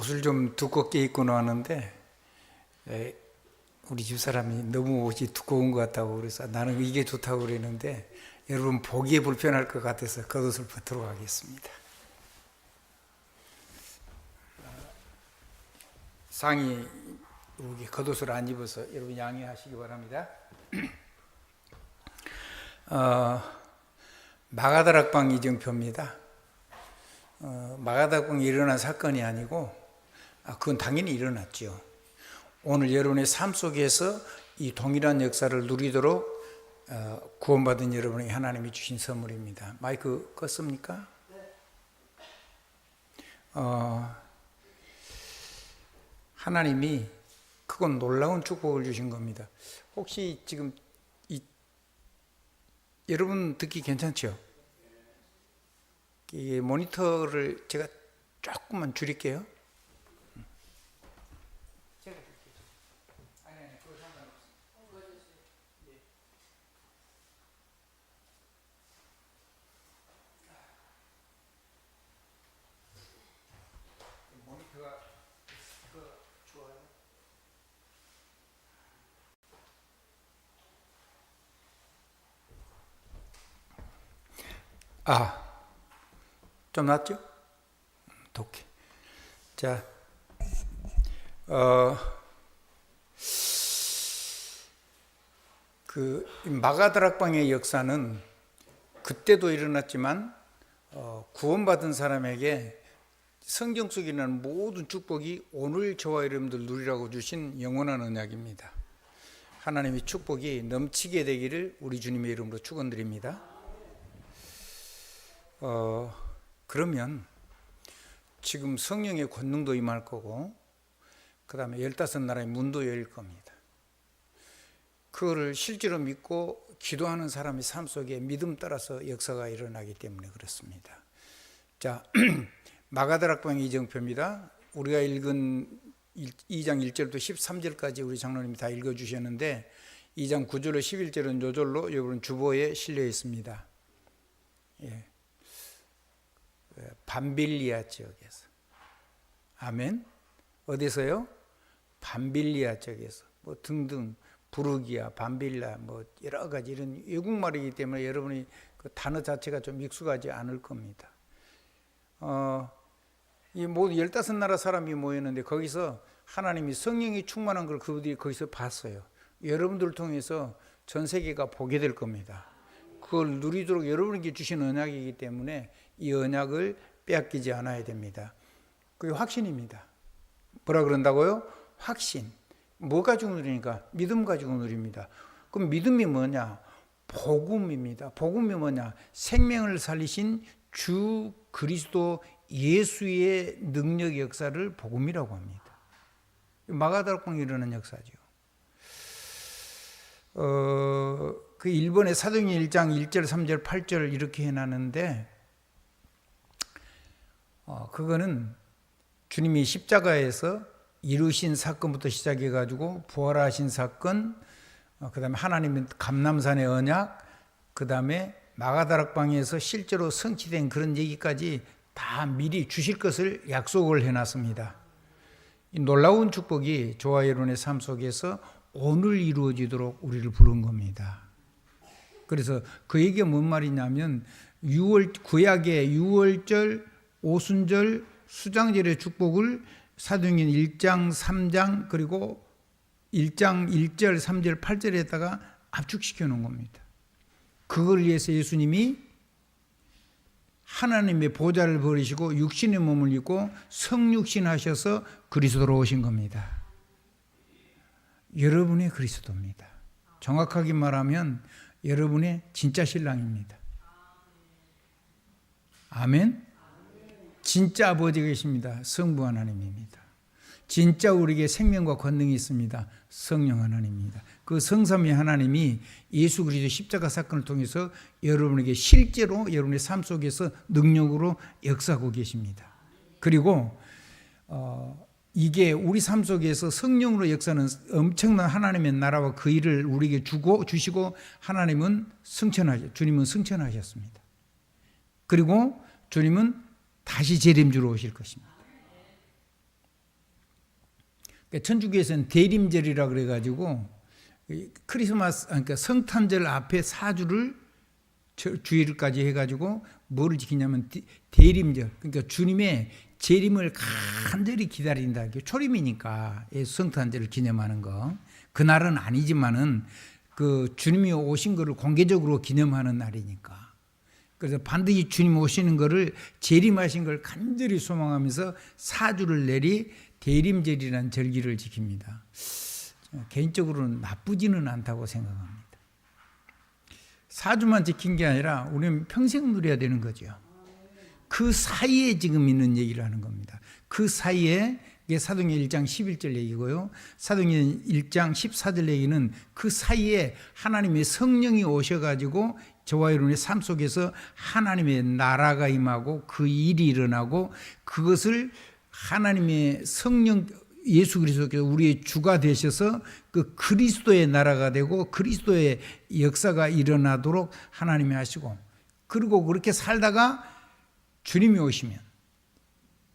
옷을 좀 두껍게 입고 나왔는데 우리 집사람이 너무 옷이 두꺼운 것 같다고 그래서 나는 이게 좋다고 그랬는데 여러분 보기에 불편할 것 같아서 겉옷을 벗도록 하겠습니다. 상의 여기 겉옷을 안 입어서 여러분 양해하시기 바랍니다. 마가다락방 이정표입니다. 마가다락방이 일어난 사건이 아니고 그건 당연히 일어났죠. 오늘 여러분의 삶 속에서 이 동일한 역사를 누리도록 구원받은 여러분에게 하나님이 주신 선물입니다. 마이크 껐습니까? 하나님이 크고 놀라운 축복을 주신 겁니다. 혹시 지금 여러분 듣기 괜찮죠? 이 모니터를 제가 조금만 줄일게요. 제가 줄게요. 아니, 그거 상관없어요. 네. 모니터가 좋아요. 좀 낫죠? 독해. 자, 마가다락방의 역사는 그때도 일어났지만 구원받은 사람에게 성경 속에 있는 모든 축복이 오늘 저와 여러분들 누리라고 주신 영원한 언약입니다. 하나님의 축복이 넘치게 되기를 우리 주님의 이름으로 축원드립니다. 그러면 지금 성령의 권능도 임할 거고 그 다음에 15나라의 문도 열릴 겁니다. 그거를 실제로 믿고 기도하는 사람의 삶 속에 믿음 따라서 역사가 일어나기 때문에 그렇습니다. 자, 마가다락방 이정표입니다. 우리가 읽은 2장 1절부터 13절까지 우리 장로님이 다 읽어주셨는데 2장 9절로 11절은 요절로 여러분 주보에 실려 있습니다. 예. 밤빌리아 지역에서. 아멘. 어디서요? 밤빌리아 지역에서. 뭐 등등 부르기아, 밤빌라 뭐 여러 가지 이런 외국말이기 때문에 여러분이 그 단어 자체가 좀 익숙하지 않을 겁니다. 이 모두 15나라 사람이 모였는데 거기서 하나님이 성령이 충만한 걸 그들이 거기서 봤어요. 여러분들을 통해서 전 세계가 보게 될 겁니다. 그걸 누리도록 여러분에게 주신 언약이기 때문에 이 언약을 빼앗기지 않아야 됩니다. 그게 확신입니다. 뭐라 그런다고요? 확신. 뭐 가지고 누리니까? 믿음 가지고 누립니다. 그럼 믿음이 뭐냐? 복음입니다. 복음이 뭐냐? 생명을 살리신 주 그리스도 예수의 능력 역사를 복음이라고 합니다. 마가다락방에 일어난 역사죠. 그 일본의 사도행전 1장 1절, 3절, 8절 이렇게 해놨는데 그거는 주님이 십자가에서 이루신 사건부터 시작해가지고 부활하신 사건, 그 다음에 하나님의 감람산의 언약, 그 다음에 마가다락방에서 실제로 성취된 그런 얘기까지 다 미리 주실 것을 약속을 해놨습니다. 이 놀라운 축복이 저와 여러분의 삶 속에서 오늘 이루어지도록 우리를 부른 겁니다. 그래서 그 얘기가 뭔 말이냐면 구약의 유월절, 오순절, 수장절의 축복을 사도행전 1장, 3장 그리고 1장 1절, 3절, 8절에다가 압축시켜 놓은 겁니다. 그걸 위해서 예수님이 하나님의 보좌를 버리시고 육신의 몸을 입고 성육신 하셔서 그리스도로 오신 겁니다. 여러분의 그리스도입니다. 정확하게 말하면 여러분의 진짜 신랑입니다. 아멘. 진짜 아버지가 계십니다. 성부 하나님입니다. 진짜 우리에게 생명과 권능이 있습니다. 성령 하나님입니다. 그 성삼위 하나님이 예수 그리스도 십자가 사건을 통해서 여러분에게 실제로 여러분의 삶 속에서 능력으로 역사하고 계십니다. 그리고 이게 우리 삶 속에서 성령으로 역사는 엄청난 하나님의 나라와 그 일을 우리에게 주시고 주님은 승천하셨습니다. 그리고 주님은 다시 재림주로 오실 것입니다. 그러니까 천주교에서는 대림절이라 그래가지고 크리스마스, 그러니까 성탄절 앞에 4주를 주일까지 해가지고 뭐를 지키냐면 대림절, 그러니까 주님의 재림을 간절히 기다린다. 초림이니까 성탄절을 기념하는 거. 그날은 아니지만은 그 주님이 오신 것을 공개적으로 기념하는 날이니까. 그래서 반드시 주님 오시는 것을 재림하신 걸 간절히 소망하면서 4주를 내리 대림절이라는 절기를 지킵니다. 개인적으로는 나쁘지는 않다고 생각합니다. 4주만 지킨 게 아니라 우리는 평생 누려야 되는 거죠. 그 사이에 지금 있는 얘기를 하는 겁니다. 그 사이에 이게 사도행전 1장 11절 얘기고요. 사도행전 1장 14절 얘기는 그 사이에 하나님의 성령이 오셔가지고 저와 여러분의 삶 속에서 하나님의 나라가 임하고 그 일이 일어나고 그것을 하나님의 성령 예수 그리스도께서 우리의 주가 되셔서 그 그리스도의 나라가 되고 그리스도의 역사가 일어나도록 하나님이 하시고, 그리고 그렇게 살다가 주님이 오시면,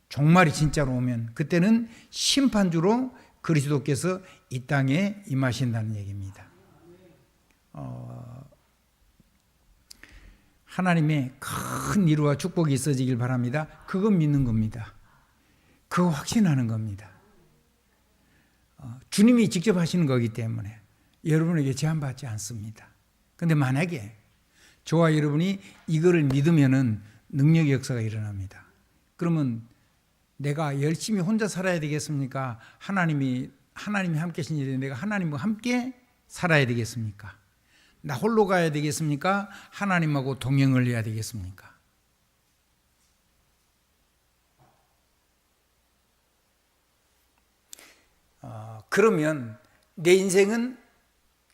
종말이 진짜로 오면 그때는 심판주로 그리스도께서 이 땅에 임하신다는 얘기입니다. 하나님의 큰 위로와 축복이 있어지길 바랍니다. 그거 믿는 겁니다. 그거 확신하는 겁니다. 주님이 직접 하시는 거기 때문에 여러분에게 제한받지 않습니다. 그런데 만약에 저와 여러분이 이거를 믿으면은 능력의 역사가 일어납니다. 그러면 내가 열심히 혼자 살아야 되겠습니까? 하나님이 함께 계신 일에 내가 하나님과 함께 살아야 되겠습니까? 나 홀로 가야 되겠습니까? 하나님하고 동행을 해야 되겠습니까? 그러면 내 인생은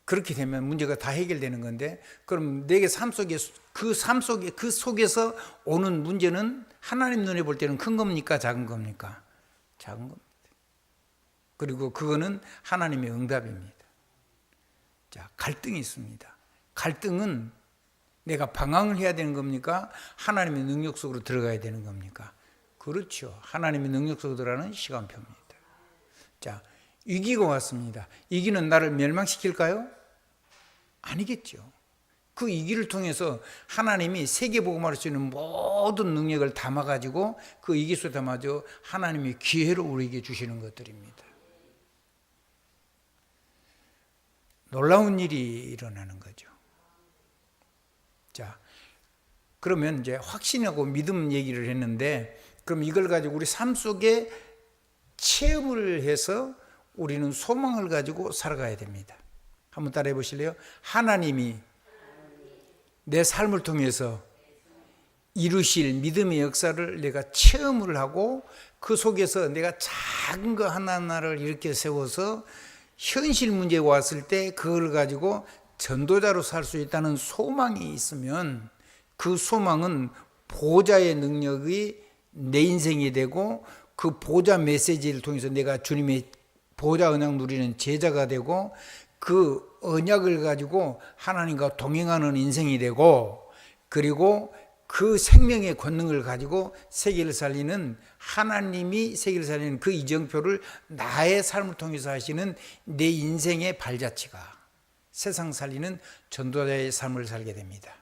그렇게 되면 문제가 다 해결되는 건데, 그럼 내게 삶 속에 그 속에서 오는 문제는 하나님 눈에 볼 때는 큰 겁니까? 작은 겁니까? 작은 겁니다. 그리고 그거는 하나님의 응답입니다. 자, 갈등이 있습니다. 갈등은 내가 방황을 해야 되는 겁니까? 하나님의 능력 속으로 들어가야 되는 겁니까? 그렇죠. 하나님의 능력 속으로 들어가는 시간표입니다. 자, 위기가 왔습니다. 위기는 나를 멸망시킬까요? 아니겠죠. 그 위기를 통해서 하나님이 세계복음화할 수 있는 모든 능력을 담아가지고 그 위기 속에 담아줘 하나님이 기회로 우리에게 주시는 것들입니다. 놀라운 일이 일어나는 거죠. 자, 그러면 이제 확신하고 믿음 얘기를 했는데, 그럼 이걸 가지고 우리 삶 속에 체험을 해서 우리는 소망을 가지고 살아가야 됩니다. 한번 따라해 보실래요? 하나님이 내 삶을 통해서 이루실 믿음의 역사를 내가 체험을 하고 그 속에서 내가 작은 거 하나하나를 이렇게 세워서 현실 문제가 왔을 때 그걸 가지고 전도자로 살 수 있다는 소망이 있으면 그 소망은 보좌의 능력이 내 인생이 되고 그 보좌 메시지를 통해서 내가 주님의 보좌 언약 누리는 제자가 되고 그 언약을 가지고 하나님과 동행하는 인생이 되고, 그리고 그 생명의 권능을 가지고 세계를 살리는, 하나님이 세계를 살리는 그 이정표를 나의 삶을 통해서 하시는 내 인생의 발자취가 세상 살리는 전도자의 삶을 살게 됩니다.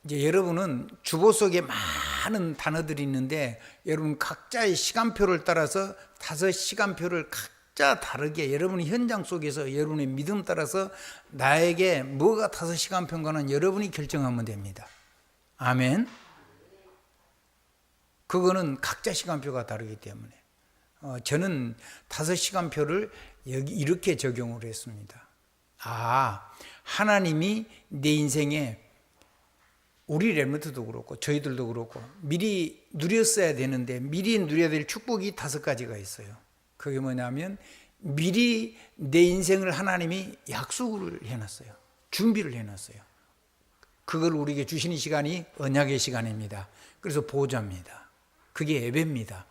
이제 여러분은 주보 속에 많은 단어들이 있는데, 여러분 각자의 시간표를 따라서 5시간표를 각자 다르게 여러분의 현장 속에서 여러분의 믿음 따라서 나에게 뭐가 5시간표인가는 여러분이 결정하면 됩니다. 아멘. 그거는 각자 시간표가 다르기 때문에 저는 5시간표를 여기 이렇게 적용을 했습니다. 하나님이 내 인생에, 우리 렘넌트도 그렇고 저희들도 그렇고 미리 누렸어야 되는데 미리 누려야 될 축복이 5가지가 있어요. 그게 뭐냐면 미리 내 인생을 하나님이 약속을 해놨어요. 준비를 해놨어요. 그걸 우리에게 주시는 시간이 언약의 시간입니다. 그래서 보좌입니다. 그게 예배입니다.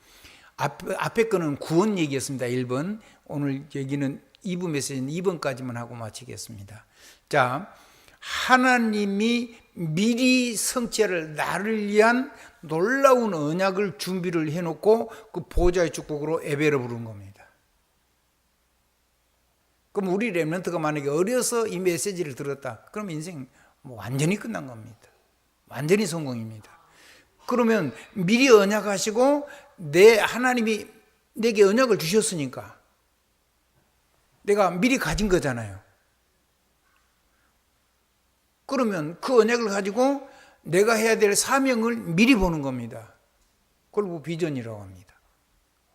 앞에 거는 구원 얘기였습니다. 1번. 오늘 얘기는 2부 메시지는 2번까지만 하고 마치겠습니다. 자, 하나님이 미리 성취를 나를 위한 놀라운 언약을 준비를 해놓고 그 보좌의 축복으로 예배를 부른 겁니다. 그럼 우리 렘넌트가 만약에 어려서 이 메시지를 들었다, 그럼 인생 완전히 끝난 겁니다. 완전히 성공입니다. 그러면 미리 언약하시고 하나님이 내게 언약을 주셨으니까 내가 미리 가진 거잖아요. 그러면 그 언약을 가지고 내가 해야 될 사명을 미리 보는 겁니다. 그걸 비전이라고 합니다.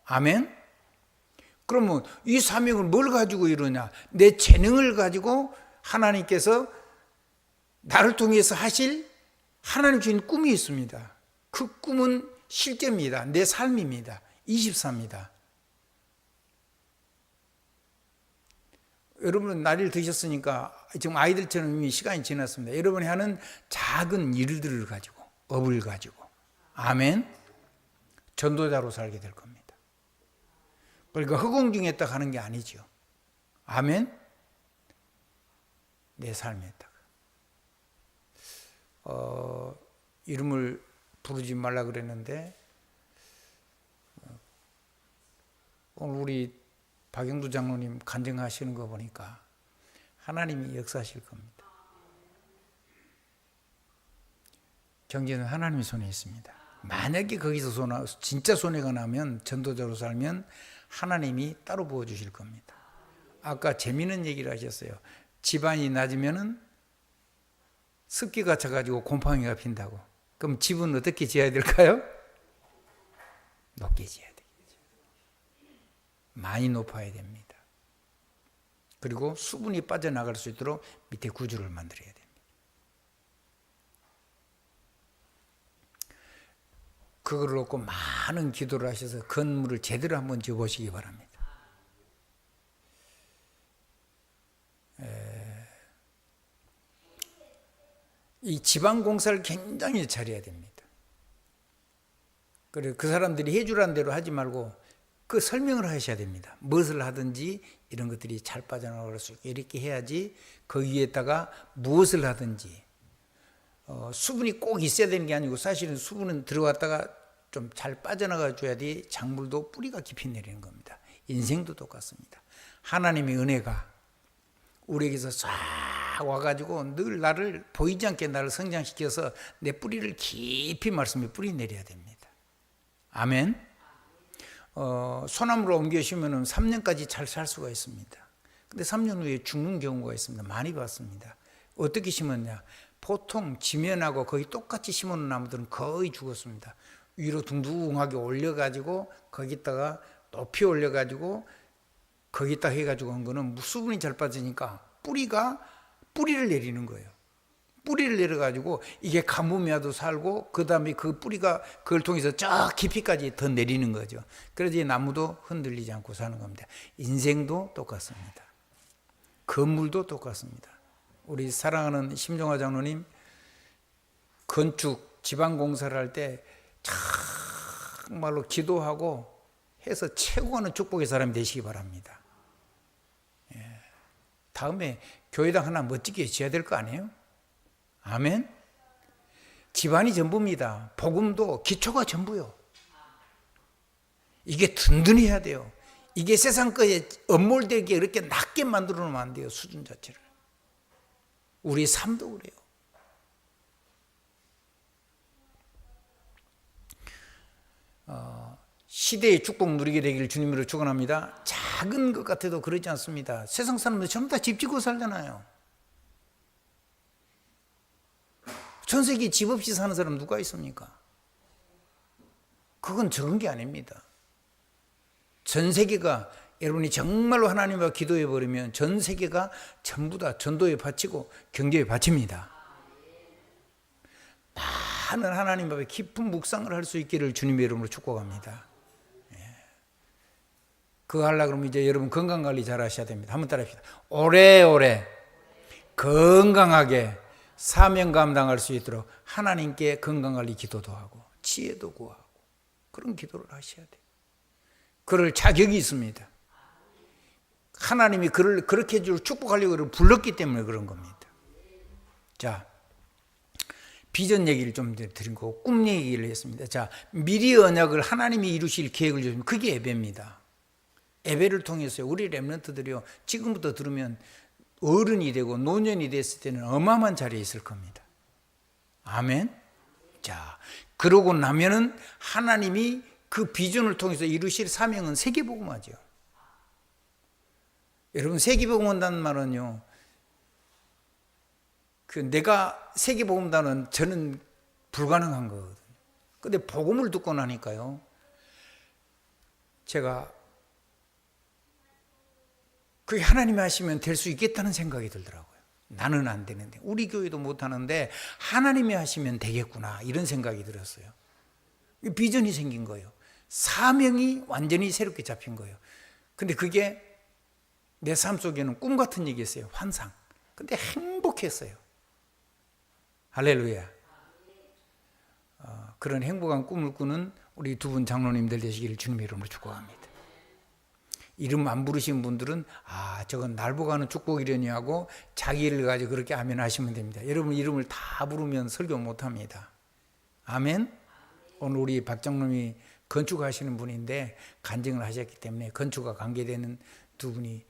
아멘? 그러면 이 사명을 뭘 가지고 이루냐? 내 재능을 가지고 하나님께서 나를 통해서 하실 하나님 주신 꿈이 있습니다. 그 꿈은 실제입니다. 내 삶입니다. 24입니다. 여러분은 나이를 드셨으니까 지금 아이들처럼 이미 시간이 지났습니다. 여러분이 하는 작은 일들을 가지고, 업을 가지고, 아멘, 전도자로 살게 될 겁니다. 그러니까 허공 중에 딱 하는 게 아니죠. 아멘. 내 삶에다가 이름을 부르지 말라 그랬는데 오늘 우리 박영두 장로님 간증하시는 거 보니까 하나님이 역사하실 겁니다. 경제는 하나님의 손에 있습니다. 만약에 거기서 진짜 손해가 나면, 전도자로 살면 하나님이 따로 부어주실 겁니다. 아까 재미있는 얘기를 하셨어요. 집안이 낮으면은 습기가 차가지고 곰팡이가 핀다고. 그럼 집은 어떻게 지어야 될까요? 높게 지어야 되겠죠. 많이 높아야 됩니다. 그리고 수분이 빠져나갈 수 있도록 밑에 구조를 만들어야 됩니다. 그걸 놓고 많은 기도를 하셔서 건물을 제대로 한번 지어보시기 바랍니다. 이 지방공사를 굉장히 잘해야 됩니다. 그리고 그 사람들이 해주라는 대로 하지 말고 그 설명을 하셔야 됩니다. 무엇을 하든지 이런 것들이 잘 빠져나갈 수 있게 이렇게 해야지. 그 위에다가 무엇을 하든지 수분이 꼭 있어야 되는 게 아니고 사실은 수분은 들어갔다가 좀 잘 빠져나가 줘야지 작물도 뿌리가 깊이 내리는 겁니다. 인생도 똑같습니다. 하나님의 은혜가 우리에게서 싹 와가지고 늘 나를 보이지 않게 나를 성장시켜서 내 뿌리를 깊이 말씀에 뿌리 내려야 됩니다. 아멘. 소나무로 옮겨시면 3년까지 잘 살 수가 있습니다. 근데 3년 후에 죽는 경우가 있습니다. 많이 봤습니다. 어떻게 심었냐? 보통 지면하고 거의 똑같이 심어놓은 나무들은 거의 죽었습니다. 위로 둥둥하게 올려가지고 거기다가 높이 올려가지고 거기다 해가지고 한 거는 수분이 잘 빠지니까 뿌리를 내리는 거예요. 뿌리를 내려가지고 이게 가뭄이라도 살고 그 다음에 그 뿌리가 그걸 통해서 저 깊이까지 더 내리는 거죠. 그래야지 나무도 흔들리지 않고 사는 겁니다. 인생도 똑같습니다. 건물도 똑같습니다. 우리 사랑하는 심정화 장로님 건축 지방공사를 할 때 정말로 기도하고 해서 최고하는 축복의 사람이 되시기 바랍니다. 다음에 교회당 하나 멋지게 지어야 될 거 아니에요? 아멘. 집안이 전부입니다. 복음도 기초가 전부요. 이게 든든해야 돼요. 이게 세상 거에 엄몰되게 이렇게 낮게 만들어 놓으면 안 돼요. 수준 자체를. 우리 삶도 그래요. 시대의 축복 누리게 되기를 주님으로 축원합니다. 작은 것 같아도 그러지 않습니다. 세상 사람들 전부 다 집 짓고 살잖아요. 전 세계 집 없이 사는 사람 누가 있습니까? 그건 적은 게 아닙니다. 전 세계가 여러분이 정말로 하나님과 기도해 버리면 전 세계가 전부 다 전도에 바치고 경제에 바칩니다. 많은 하나님 앞에 깊은 묵상을 할 수 있기를 주님의 이름으로 축복합니다. 그거 하려고 그러면 이제 여러분 건강관리 잘 하셔야 됩니다. 한번 따라 합시다. 오래오래 건강하게 사명 감당할 수 있도록 하나님께 건강관리 기도도 하고 지혜도 구하고 그런 기도를 하셔야 돼요. 그럴 자격이 있습니다. 하나님이 그를 그렇게 해주고 축복하려고 불렀기 때문에 그런 겁니다. 자, 비전 얘기를 좀 드린 거고 꿈 얘기를 했습니다. 자, 미리 언약을 하나님이 이루실 계획을 주시면 그게 예배입니다. 예배를 통해서 우리 렘넌트들이요, 지금부터 들으면 어른이 되고 노년이 됐을 때는 어마어마한 자리에 있을 겁니다. 아멘. 자, 그러고 나면은 하나님이 그 비전을 통해서 이루실 사명은 세계복음화죠. 여러분, 세계복음화라는 말은요, 내가 세계복음화는 저는 불가능한 거거든요. 근데 복음을 듣고 나니까요, 제가 그게 하나님이 하시면 될 수 있겠다는 생각이 들더라고요. 나는 안 되는데, 우리 교회도 못하는데 하나님이 하시면 되겠구나, 이런 생각이 들었어요. 비전이 생긴 거예요. 사명이 완전히 새롭게 잡힌 거예요. 근데 그게 내 삶 속에는 꿈 같은 얘기였어요. 환상. 근데 행복했어요. 할렐루야. 그런 행복한 꿈을 꾸는 우리 두 분 장로님들 되시기를 주님의 이름으로 축복합니다. 이름 안 부르신 분들은 저건 날 보고 하는 축복이려니 하고 자기 일을 가지고 그렇게 아멘 하시면 됩니다. 여러분 이름을 다 부르면 설교 못합니다. 아멘. 오늘 우리 박 장로님이 건축하시는 분인데 간증을 하셨기 때문에 건축과 관계되는 두 분이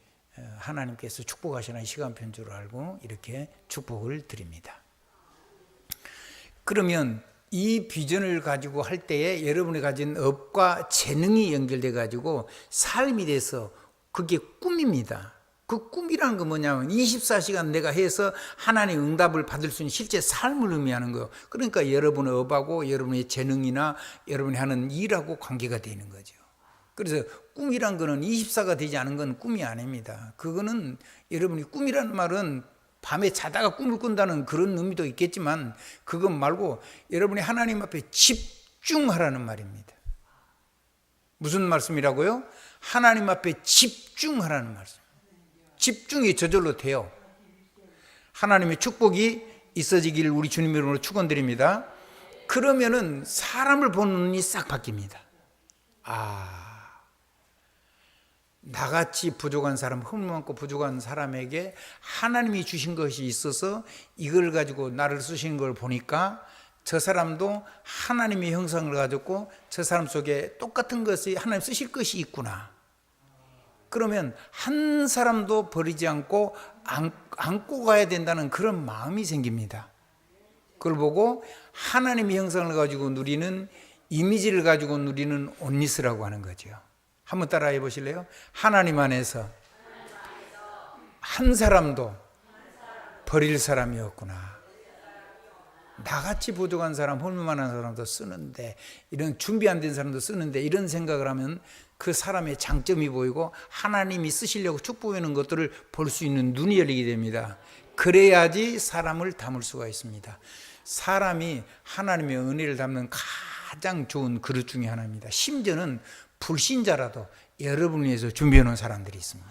하나님께서 축복하시는 시간표인 줄 알고 이렇게 축복을 드립니다. 그러면 이 비전을 가지고 할 때에 여러분이 가진 업과 재능이 연결돼 가지고 삶이 돼서 그게 꿈입니다. 그 꿈이라는 건 뭐냐면 24시간 내가 해서 하나님의 응답을 받을 수 있는 실제 삶을 의미하는 거예요. 그러니까 여러분의 업하고 여러분의 재능이나 여러분이 하는 일하고 관계가 되는 거죠. 그래서 꿈이란 거는 24가 되지 않은 건 꿈이 아닙니다. 그거는 여러분이 꿈이라는 말은 밤에 자다가 꿈을 꾼다는 그런 의미도 있겠지만 그것 말고 여러분이 하나님 앞에 집중하라는 말입니다. 무슨 말씀이라고요? 하나님 앞에 집중하라는 말씀. 집중이 저절로 돼요. 하나님의 축복이 있어지기를 우리 주님의 이름으로 축원드립니다. 그러면은 사람을 보는 눈이 싹 바뀝니다. 나같이 부족한 사람, 흠 많고 부족한 사람에게 하나님이 주신 것이 있어서 이걸 가지고 나를 쓰시는 걸 보니까 저 사람도 하나님의 형상을 가졌고 저 사람 속에 똑같은 것이 하나님 쓰실 것이 있구나. 그러면 한 사람도 버리지 않고 안고 가야 된다는 그런 마음이 생깁니다. 그걸 보고 하나님의 형상을 가지고 누리는 이미지를 가지고 누리는 온리스라고 하는 거죠. 한번 따라해 보실래요? 하나님 안에서 한 사람도 버릴 사람이 없구나. 나같이 부족한 사람, 홀만한 사람도 쓰는데, 이런 준비 안 된 사람도 쓰는데, 이런 생각을 하면 그 사람의 장점이 보이고 하나님이 쓰시려고 축복하는 것들을 볼 수 있는 눈이 열리게 됩니다. 그래야지 사람을 담을 수가 있습니다. 사람이 하나님의 은혜를 담는 가장 좋은 그릇 중에 하나입니다. 심지어는 불신자라도 여러분을 위해서 준비해 놓은 사람들이 있습니다.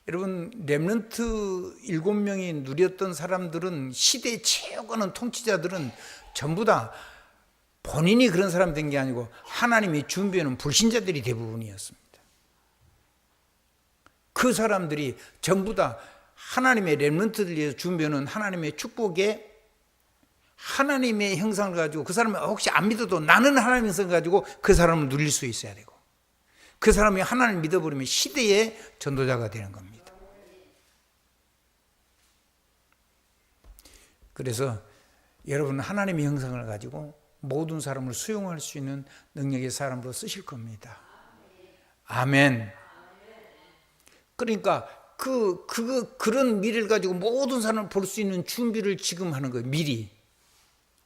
여러분, 렘넌트 7명이 누렸던 사람들은, 시대에 최고하는 통치자들은 전부 다 본인이 그런 사람 된 게 아니고 하나님이 준비해 놓은 불신자들이 대부분이었습니다. 그 사람들이 전부 다 하나님의 렘넌트들 위해서 준비해 놓은 하나님의 축복에 하나님의 형상을 가지고, 그 사람이 혹시 안 믿어도 나는 하나님의 형상을 가지고 그 사람을 누릴 수 있어야 되고, 그 사람이 하나님을 믿어버리면 시대의 전도자가 되는 겁니다. 그래서 여러분은 하나님의 형상을 가지고 모든 사람을 수용할 수 있는 능력의 사람으로 쓰실 겁니다. 아멘. 그러니까 그런 미래를 가지고 모든 사람을 볼 수 있는 준비를 지금 하는 거예요. 미리.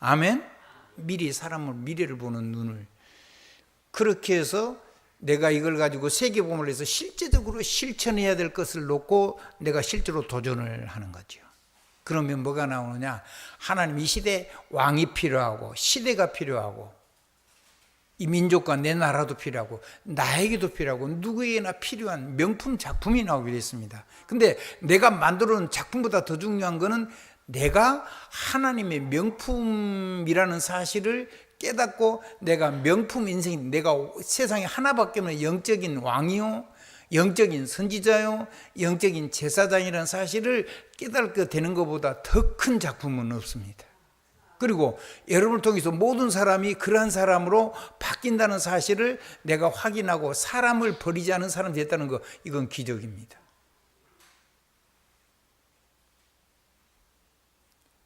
아멘. 미리 사람을, 미래를 보는 눈을. 그렇게 해서 내가 이걸 가지고 세계복음을 해서 실제적으로 실천해야 될 것을 놓고 내가 실제로 도전을 하는 거죠. 그러면 뭐가 나오느냐? 하나님, 이 시대에 왕이 필요하고 시대가 필요하고 이 민족과 내 나라도 필요하고 나에게도 필요하고 누구에게나 필요한 명품 작품이 나오게 됐습니다. 근데 내가 만들어 놓은 작품보다 더 중요한 거는 내가 하나님의 명품이라는 사실을 깨닫고 내가 명품 인생이, 내가 세상에 하나밖에 없는 영적인 왕이요, 영적인 선지자요, 영적인 제사장이라는 사실을 깨닫게 되는 것보다 더 큰 작품은 없습니다. 그리고 여러분을 통해서 모든 사람이 그러한 사람으로 바뀐다는 사실을 내가 확인하고 사람을 버리지 않은 사람이 됐다는 거, 이건 기적입니다.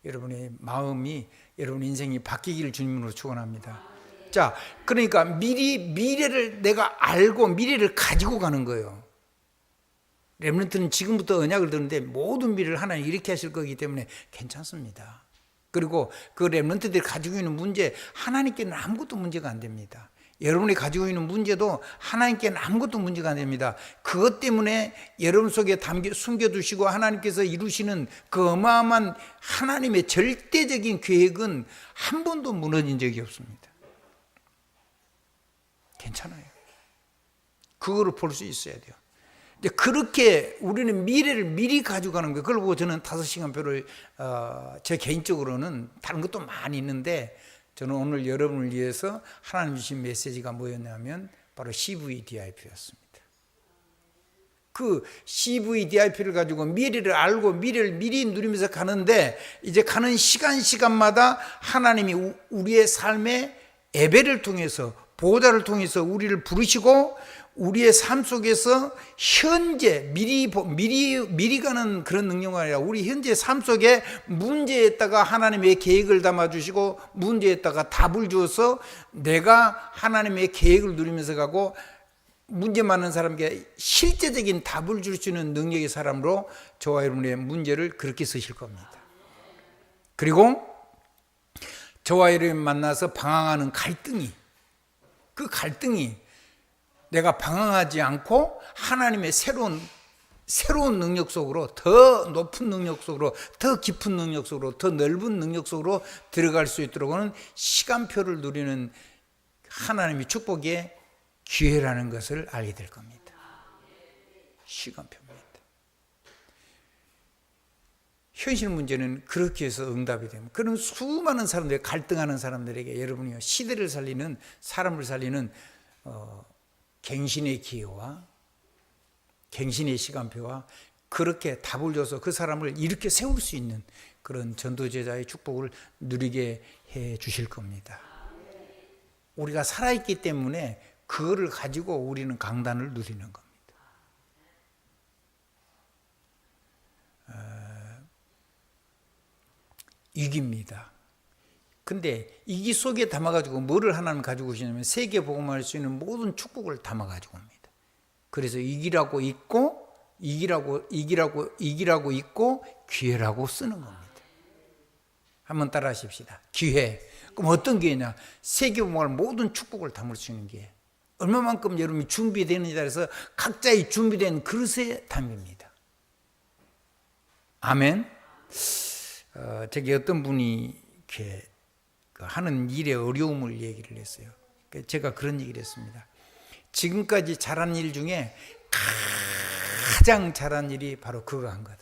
여러분의 마음이, 여러분 인생이 바뀌기를 주님으로 축원합니다. 자, 그러니까 미래를 내가 알고 미래를 가지고 가는 거예요. 렘넌트는 지금부터 언약을 듣는데 모든 미래를 하나님 이렇게 하실 거기 때문에 괜찮습니다. 그리고 그 렘넌트들이 가지고 있는 문제, 하나님께는 아무것도 문제가 안 됩니다. 여러분이 가지고 있는 문제도 하나님께는 아무것도 문제가 안 됩니다. 그것 때문에 여러분 속에 숨겨두시고 하나님께서 이루시는 그 어마어마한 하나님의 절대적인 계획은 한 번도 무너진 적이 없습니다. 괜찮아요. 그거를 볼 수 있어야 돼요. 그렇게 우리는 미래를 미리 가져가는 거예요. 그걸 보고 저는 5시간표를 제 개인적으로는 다른 것도 많이 있는데, 저는 오늘 여러분을 위해서 하나님 주신 메시지가 뭐였냐면 바로 CVDIP였습니다. 그 CVDIP를 가지고 미래를 알고 미래를 미리 누리면서 가는데, 이제 가는 시간마다 하나님이 우리의 삶의 예배를 통해서, 보호자를 통해서 우리를 부르시고, 우리의 삶 속에서 현재 미리 가는 그런 능력이 아니라 우리 현재 삶 속에 문제에다가 하나님의 계획을 담아주시고, 문제에다가 답을 주어서 내가 하나님의 계획을 누리면서 가고, 문제 많은 사람에게 실제적인 답을 줄 수 있는 능력의 사람으로 저와 여러분의 문제를 그렇게 쓰실 겁니다. 그리고 저와 여러분 만나서 방황하는 그 갈등이 내가 방황하지 않고 하나님의 새로운 능력 속으로, 더 높은 능력 속으로, 더 깊은 능력 속으로, 더 넓은 능력 속으로 들어갈 수 있도록 하는 시간표를 누리는 하나님의 축복의 기회라는 것을 알게 될 겁니다. 시간표입니다. 현실 문제는 그렇게 해서 응답이 됩니다. 그런 수많은 사람들이, 갈등하는 사람들에게 여러분이 시대를 살리는, 사람을 살리는 갱신의 기회와 갱신의 시간표와 그렇게 답을 줘서 그 사람을 이렇게 세울 수 있는 그런 전도제자의 축복을 누리게 해 주실 겁니다. 우리가 살아있기 때문에 그거를 가지고 우리는 강단을 누리는 겁니다. 위기입니다. 근데 이기 속에 담아가지고 뭐를 하나님 가지고 오시냐면 세계 복음할 수 있는 모든 축복을 담아가지고 옵니다. 그래서 이기라고 있고 기회라고 쓰는 겁니다. 한번 따라 하십시다. 기회. 그럼 어떤 기회냐? 세계 복음할 모든 축복을 담을 수 있는 기회. 얼마만큼 여러분이 준비되느냐에 따라서 각자의 준비된 그릇에 담깁니다. 아멘. 저기 어떤 분이 이렇게 하는 일의 어려움을 얘기를 했어요. 제가 그런 얘기를 했습니다. 지금까지 잘한 일 중에 가장 잘한 일이 바로 그거 한 거다.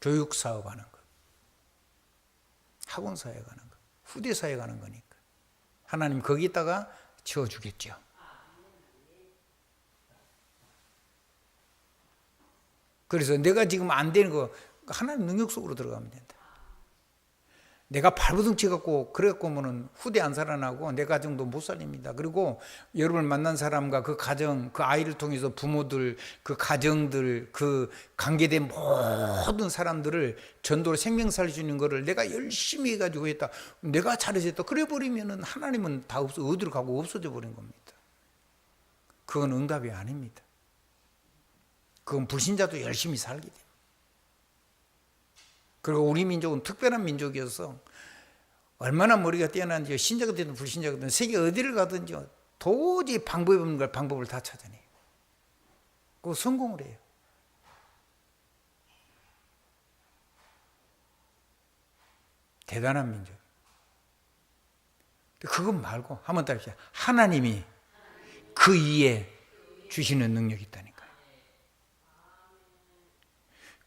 교육 사업 하는 거, 학원 사회 가는 거, 후대 사회 가는 거니까 하나님 거기다가 지어주겠죠. 그래서 내가 지금 안 되는 거 하나님 능력 속으로 들어가면 된다. 내가 발버둥치 갖고 그래갖고 하면은 후대 안 살아나고 내 가정도 못 살립니다. 그리고 여러분을 만난 사람과 그 가정, 그 아이를 통해서 부모들, 그 가정들, 그 관계된 모든 사람들을 전도로 생명 살릴 수 있는 거를 내가 열심히 해가지고 했다. 내가 잘해서 했다. 그래 버리면은 하나님은 다 어디로 가고 없어져 버린 겁니다. 그건 응답이 아닙니다. 그건 불신자도 열심히 살게 됩니다. 그리고 우리 민족은 특별한 민족이어서 얼마나 머리가 뛰어난지 신자가 되든 불신자가 되든 세계 어디를 가든지 도저히 방법이 없는 걸 방법을 다 찾아내요. 그거 성공을 해요. 대단한 민족. 그것 말고 한번 따라 합시다. 하나님이 그 이에 주시는 능력이 있다니까요.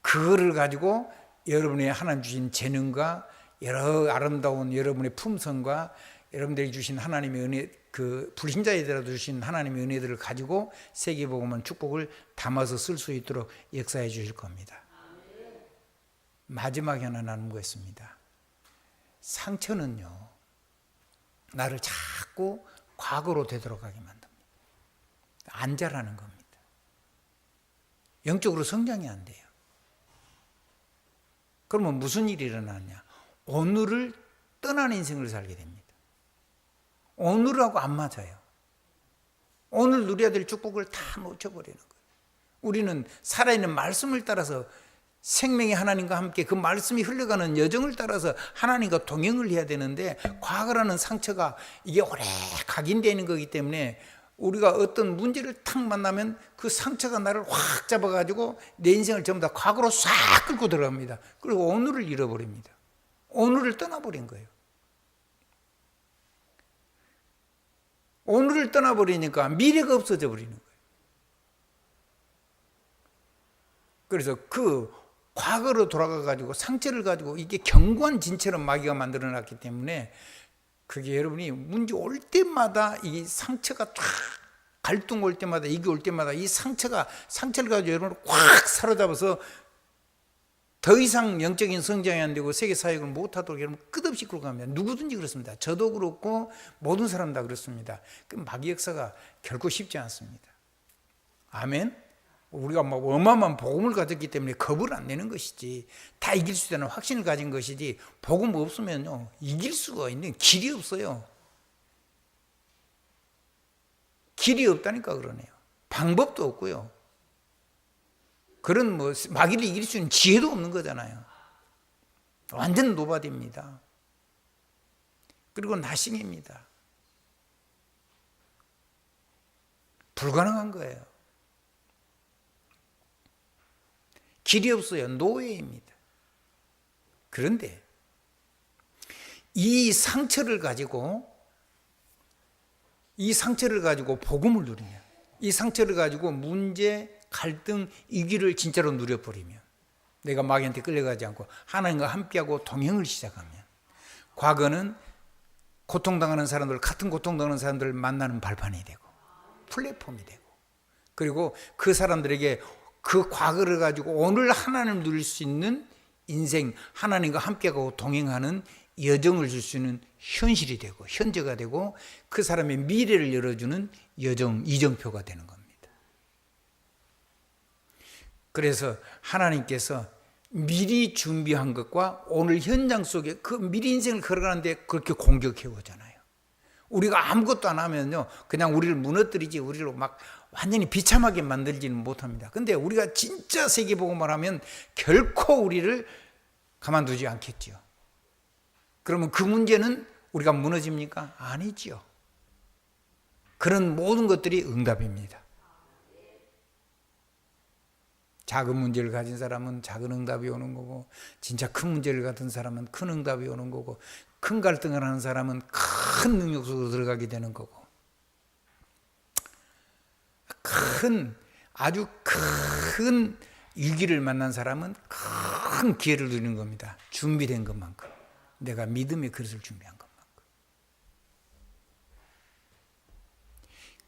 그거를 가지고 여러분의 하나님 주신 재능과 여러 아름다운 여러분의 품성과 여러분들이 주신 하나님의 은혜, 그 불신자에게라도 주신 하나님의 은혜들을 가지고 세계복음은 축복을 담아서 쓸 수 있도록 역사해 주실 겁니다. 마지막에 하나 나눈 거 있습니다. 상처는요, 나를 자꾸 과거로 되돌아가게 만듭니다. 안 자라는 겁니다. 영적으로 성장이 안 돼요. 그러면 무슨 일이 일어나냐? 오늘을 떠나는 인생을 살게 됩니다. 오늘하고 안 맞아요. 오늘 누려야 될 축복을 다 놓쳐버리는 거예요. 우리는 살아있는 말씀을 따라서 생명의 하나님과 함께 그 말씀이 흘러가는 여정을 따라서 하나님과 동행을 해야 되는데, 과거라는 상처가 이게 오래 각인되는 거기 때문에 우리가 어떤 문제를 탁 만나면 그 상처가 나를 확 잡아가지고 내 인생을 전부 다 과거로 싹 끌고 들어갑니다. 그리고 오늘을 잃어버립니다. 오늘을 떠나버린 거예요. 오늘을 떠나버리니까 미래가 없어져 버리는 거예요. 그래서 그 과거로 돌아가가지고 상처를 가지고 이게 견고한 진처럼 마귀가 만들어놨기 때문에, 그게 여러분이 문제 올 때마다 이 상처가 쫙 갈등 올 때마다, 이게 올 때마다 이 상처를 가지고 여러분을 꽉 사로잡아서 더 이상 영적인 성장이 안 되고 세계 사역을 못하도록 여러분 끝없이 끌고 갑니다. 누구든지 그렇습니다. 저도 그렇고 모든 사람 다 그렇습니다. 그 마귀 역사가 결코 쉽지 않습니다. 아멘. 우리가 막 어마어마한 복음을 가졌기 때문에 겁을 안 내는 것이지, 다 이길 수 있다는 확신을 가진 것이지, 복음 없으면요 이길 수가 있는 길이 없어요. 길이 없다니까 그러네요. 방법도 없고요. 그런 뭐 마귀를 이길 수 있는 지혜도 없는 거잖아요. 완전 노바디입니다. 그리고 나싱입니다. 불가능한 거예요. 길이 없어요. 노예입니다. 그런데 이 상처를 가지고 복음을 누리면, 이 상처를 가지고 문제, 갈등, 위기를 진짜로 누려버리면, 내가 마귀한테 끌려가지 않고 하나님과 함께하고 동행을 시작하면, 과거는 고통당하는 사람들, 같은 고통당하는 사람들을 만나는 발판이 되고 플랫폼이 되고, 그리고 그 사람들에게 그 과거를 가지고 오늘 하나님을 누릴 수 있는 인생, 하나님과 함께하고 동행하는 여정을 줄 수 있는 현실이 되고 현재가 되고, 그 사람의 미래를 열어주는 이정표가 되는 겁니다. 그래서 하나님께서 미리 준비한 것과 오늘 현장 속에 그 미리 인생을 걸어가는데 그렇게 공격해 오잖아요. 우리가 아무것도 안 하면요 그냥 우리를 무너뜨리지, 우리를 막 완전히 비참하게 만들지는 못합니다. 근데 우리가 진짜 세계복음을 하면 결코 우리를 가만두지 않겠죠. 그러면 그 문제는 우리가 무너집니까? 아니죠. 그런 모든 것들이 응답입니다. 작은 문제를 가진 사람은 작은 응답이 오는 거고, 진짜 큰 문제를 가진 사람은 큰 응답이 오는 거고, 큰 갈등을 하는 사람은 큰 능력 속으로 들어가게 되는 거고, 아주 큰 위기를 만난 사람은 큰 기회를 누리는 겁니다. 준비된 것만큼, 내가 믿음의 그릇을 준비한 것만큼.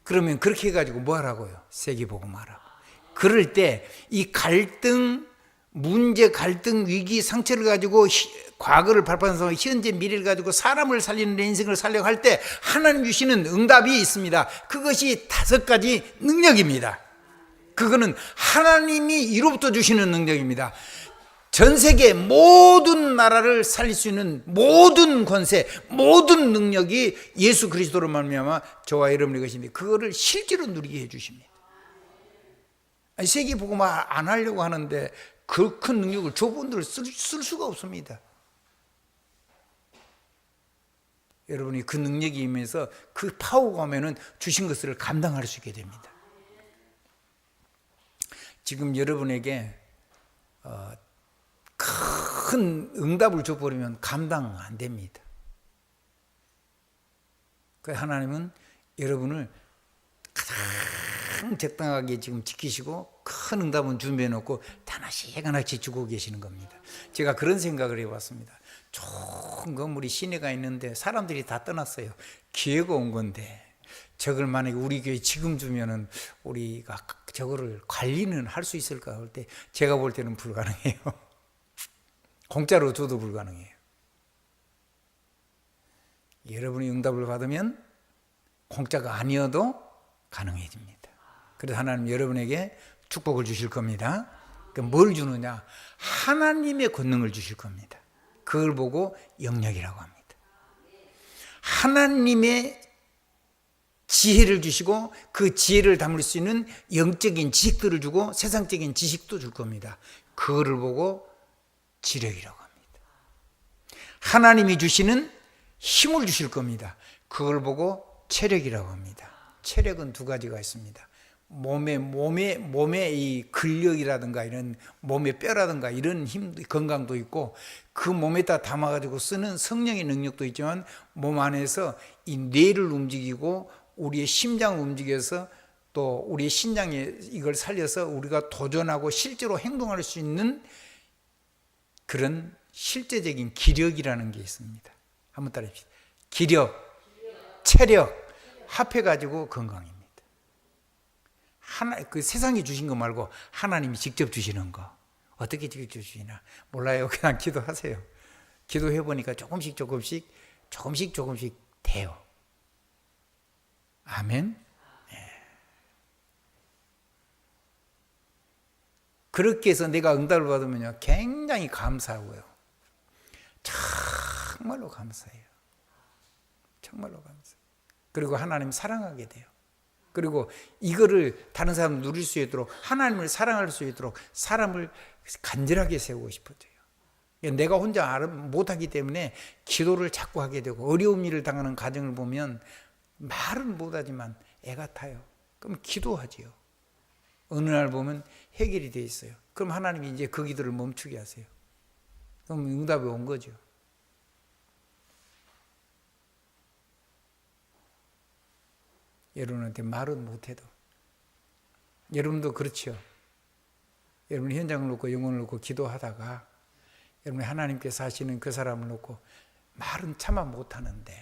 그러면 그렇게 해가지고 뭐 하라고요? 세계복음 하라고. 그럴 때 이 갈등, 문제, 갈등, 위기, 상처를 가지고 과거를 발판해서 현재, 미래를 가지고 사람을 살리는 인생을 살려고 할 때 하나님 주시는 응답이 있습니다. 그것이 5가지 능력입니다. 그거는 하나님이 이로부터 주시는 능력입니다. 전 세계 모든 나라를 살릴 수 있는 모든 권세, 모든 능력이 예수 그리스도로 말미암아 저와 여러분의 것인데, 그거를 실제로 누리게 해주십니다. 세계 복음 안 하려고 하는데 그 큰 능력을 저분들을 쓸 수가 없습니다. 여러분이 그 능력이 임해서 그 파워가 오면은 주신 것을 감당할 수 있게 됩니다. 지금 여러분에게 큰 응답을 줘버리면 감당 안 됩니다. 그래서 하나님은 여러분을 가장 적당하게 지금 지키시고 큰 응답은 준비해 놓고 하나씩 주고 계시는 겁니다. 제가 그런 생각을 해봤습니다. 좋은 건물이 시내가 있는데 사람들이 다 떠났어요. 기회가 온 건데 저걸 만약에 우리 교회 지금 주면은 우리가 저거를 관리는 할 수 있을까 할 때 제가 볼 때는 불가능해요. 공짜로 줘도 불가능해요. 여러분이 응답을 받으면 공짜가 아니어도 가능해집니다. 그래서 하나님 여러분에게 축복을 주실 겁니다. 그러니까 뭘 주느냐? 하나님의 권능을 주실 겁니다. 그걸 보고 영역이라고 합니다. 하나님의 지혜를 주시고 그 지혜를 담을 수 있는 영적인 지식들을 주고 세상적인 지식도 줄 겁니다. 그거를 보고 지력이라고 합니다. 하나님이 주시는 힘을 주실 겁니다. 그걸 보고 체력이라고 합니다. 체력은 두 가지가 있습니다. 몸의 이 근력이라든가 이런 몸의 뼈라든가 이런 힘, 건강도 있고 그 몸에다 담아가지고 쓰는 성령의 능력도 있지만 몸 안에서 이 뇌를 움직이고 우리의 심장을 움직여서 또 우리의 신장에 이걸 살려서 우리가 도전하고 실제로 행동할 수 있는 그런 실제적인 기력이라는 게 있습니다. 한번 따라합시다. 기력, 체력 합해가지고 건강입니다. 그 세상이 주신 거 말고 하나님이 직접 주시는 거. 어떻게 직접 주시나 몰라요. 그냥 기도하세요. 기도해 보니까 조금씩 돼요. 아멘. 네. 그렇게 해서 내가 응답을 받으면요 굉장히 감사하고요. 정말로 감사해요. 정말로 감사해요. 그리고 하나님 사랑하게 돼요. 그리고 이거를 다른 사람 누릴 수 있도록 하나님을 사랑할 수 있도록 사람을 간절하게 세우고 싶어져요. 내가 혼자 못하기 때문에 기도를 자꾸 하게 되고 어려운 일을 당하는 가정을 보면 말은 못하지만 애가 타요. 그럼 기도하지요. 어느 날 보면 해결이 돼 있어요. 그럼 하나님이 이제 그 기도를 멈추게 하세요. 그럼 응답이 온 거죠. 여러분한테 말은 못해도 여러분도 그렇죠. 여러분 현장을 놓고 영혼을 놓고 기도하다가 여러분이 하나님께서 하시는 그 사람을 놓고 말은 차마 못하는데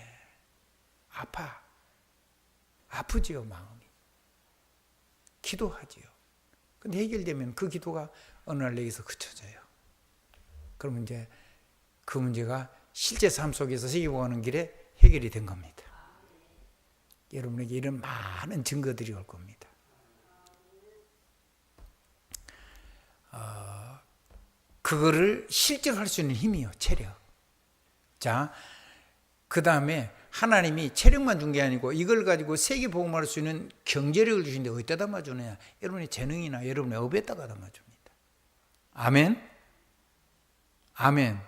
아프지요. 마음이 기도하지요. 근데 해결되면 그 기도가 어느 날 내게서 그쳐져요. 그러면 이제 그 문제가 실제 삶 속에서 세계보가는 길에 해결이 된 겁니다. 여러분에게 이런 많은 증거들이 올 겁니다. 그거를 실제로 할 수 있는 힘이요. 체력. 자, 그 다음에 하나님이 체력만 준 게 아니고 이걸 가지고 세계 복음할 수 있는 경제력을 주신데 어디다 담아주느냐? 여러분의 재능이나 여러분의 업에다가 담아줍니다. 아멘. 아멘.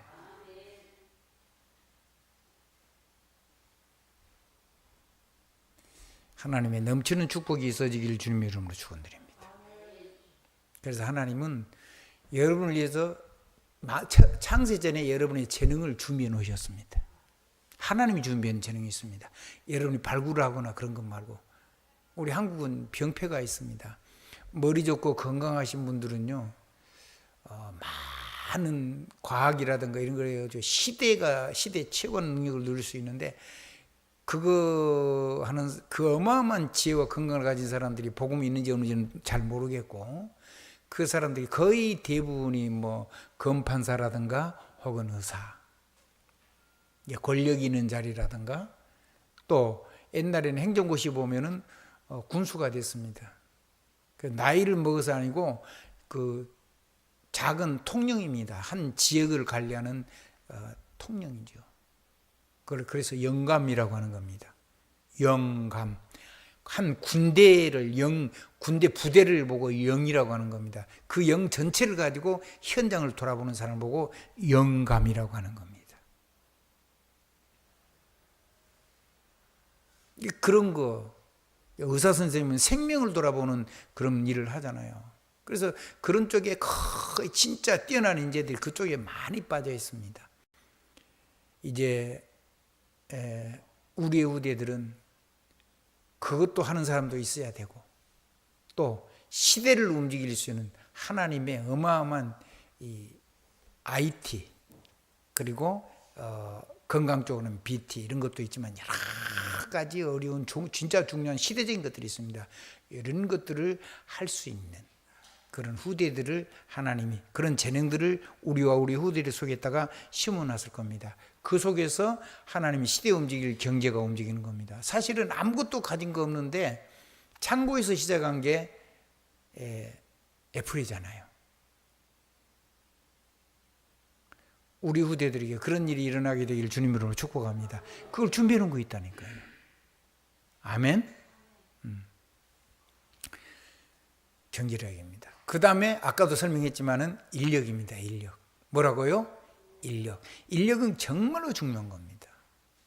하나님의 넘치는 축복이 있어지기를 주님의 이름으로 축원드립니다. 그래서 하나님은 여러분을 위해서 창세전에 여러분의 재능을 준비해 놓으셨습니다. 하나님이 준비한 재능이 있습니다. 여러분이 발굴을 하거나 그런 것 말고. 우리 한국은 병폐가 있습니다. 머리 좋고 건강하신 분들은요 많은 과학이라든가 이런 걸 해가지고 시대 최고 능력을 누릴 수 있는데 그거 하는 그 어마어마한 지혜와 건강을 가진 사람들이 복음이 있는지 없는지는 잘 모르겠고 그 사람들이 거의 대부분이 뭐 검판사라든가 혹은 의사, 권력이 있는 자리라든가 또 옛날에는 행정고시 보면은 군수가 됐습니다. 그 나이를 먹어서 아니고 그 작은 통령입니다. 한 지역을 관리하는 통령이죠. 그래서 영감이라고 하는 겁니다. 영감. 한 군대를 군대 부대를 보고 영이라고 하는 겁니다. 그 영 전체를 가지고 현장을 돌아보는 사람을 보고 영감이라고 하는 겁니다. 그런 거 의사 선생님은 생명을 돌아보는 그런 일을 하잖아요. 그래서 그런 쪽에 거의 진짜 뛰어난 인재들이 그쪽에 많이 빠져 있습니다. 이제 우리의 후대들은 그것도 하는 사람도 있어야 되고 또 시대를 움직일 수 있는 하나님의 어마어마한 이 IT 그리고 건강 쪽으로는 BT 이런 것도 있지만 여러 가지 어려운 진짜 중요한 시대적인 것들이 있습니다. 이런 것들을 할 수 있는 그런 후대들을 하나님이 그런 재능들을 우리와 우리 후대들 속에다가 심어놨을 겁니다. 그 속에서 하나님이 시대 움직일 경제가 움직이는 겁니다. 사실은 아무것도 가진 거 없는데 창고에서 시작한 게 애플이잖아요. 우리 후대들에게 그런 일이 일어나게 되기를 주님으로 축복합니다. 그걸 준비해 놓은 거 있다니까요. 아멘. 경제력입니다. 그 다음에 아까도 설명했지만은 인력입니다. 인력. 뭐라고요? 인력. 인력은 정말로 중요한 겁니다.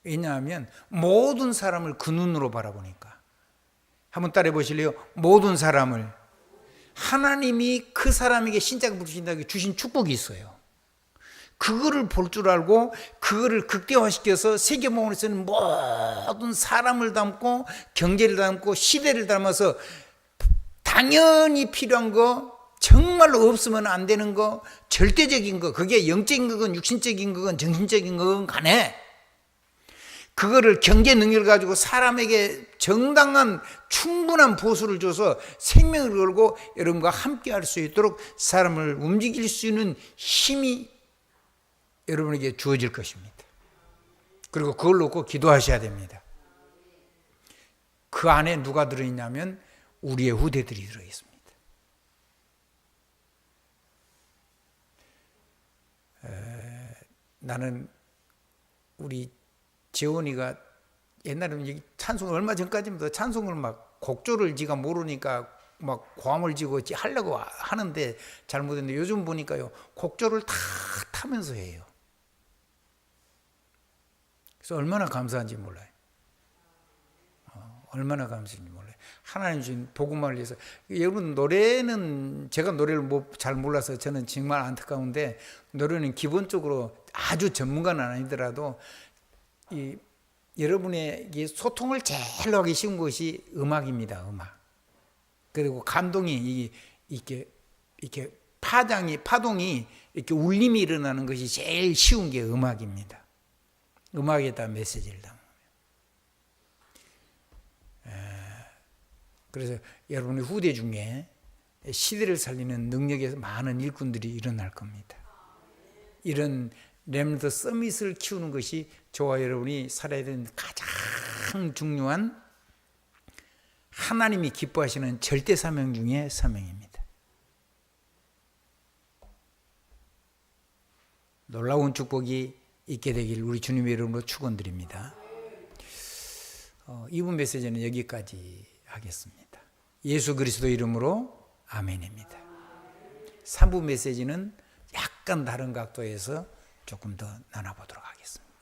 왜냐하면 모든 사람을 그 눈으로 바라보니까. 한번 따라해 보실래요? 모든 사람을 하나님이 그 사람에게 신자가 부르신다고 주신 축복이 있어요. 그거를 볼 줄 알고 그거를 극대화시켜서 세계복음을 쓰는 모든 사람을 담고 경제를 담고 시대를 담아서 당연히 필요한 거, 정말로 없으면 안 되는 거, 절대적인 거, 그게 영적인 거건 육신적인 거건 정신적인 거건 간에 그거를 경제 능력을 가지고 사람에게 정당한 충분한 보수를 줘서 생명을 걸고 여러분과 함께 할 수 있도록 사람을 움직일 수 있는 힘이 여러분에게 주어질 것입니다. 그리고 그걸 놓고 기도하셔야 됩니다. 그 안에 누가 들어있냐면 우리의 후대들이 들어있습니다. 나는 우리 재원이가 옛날에는 찬송을 얼마 전까지부터 찬송을 막 곡조를 지가 모르니까 막 고함을 지고 하려고 하는데 잘못했는데 요즘 보니까요 곡조를 다 타면서 해요. 그래서 얼마나 감사한지 몰라요. 얼마나 감사한지 몰라요. 하나님 주신 복음을 위해서. 여러분 노래는 제가 노래를 잘 몰라서 저는 정말 안타까운데 노래는 기본적으로 아주 전문가는 아니더라도 여러분의 소통을 제일 하기 쉬운 것이 음악입니다. 음악. 그리고 감동이 이렇게 파동이 이렇게 울림이 일어나는 것이 제일 쉬운 게 음악입니다. 음악에다 메시지를 담으면. 그래서 여러분의 후대 중에 시대를 살리는 능력에서 많은 일꾼들이 일어날 겁니다. 이런 렘넌트 서밋을 키우는 것이 저와 여러분이 살아야 되는 가장 중요한 하나님이 기뻐하시는 절대 사명 중에 사명입니다. 놀라운 축복이 있게 되길 우리 주님의 이름으로 축원드립니다. 이번 메시지는 여기까지 하겠습니다. 예수 그리스도 이름으로 아멘입니다. 3부 메시지는 약간 다른 각도에서 조금 더 나눠보도록 하겠습니다.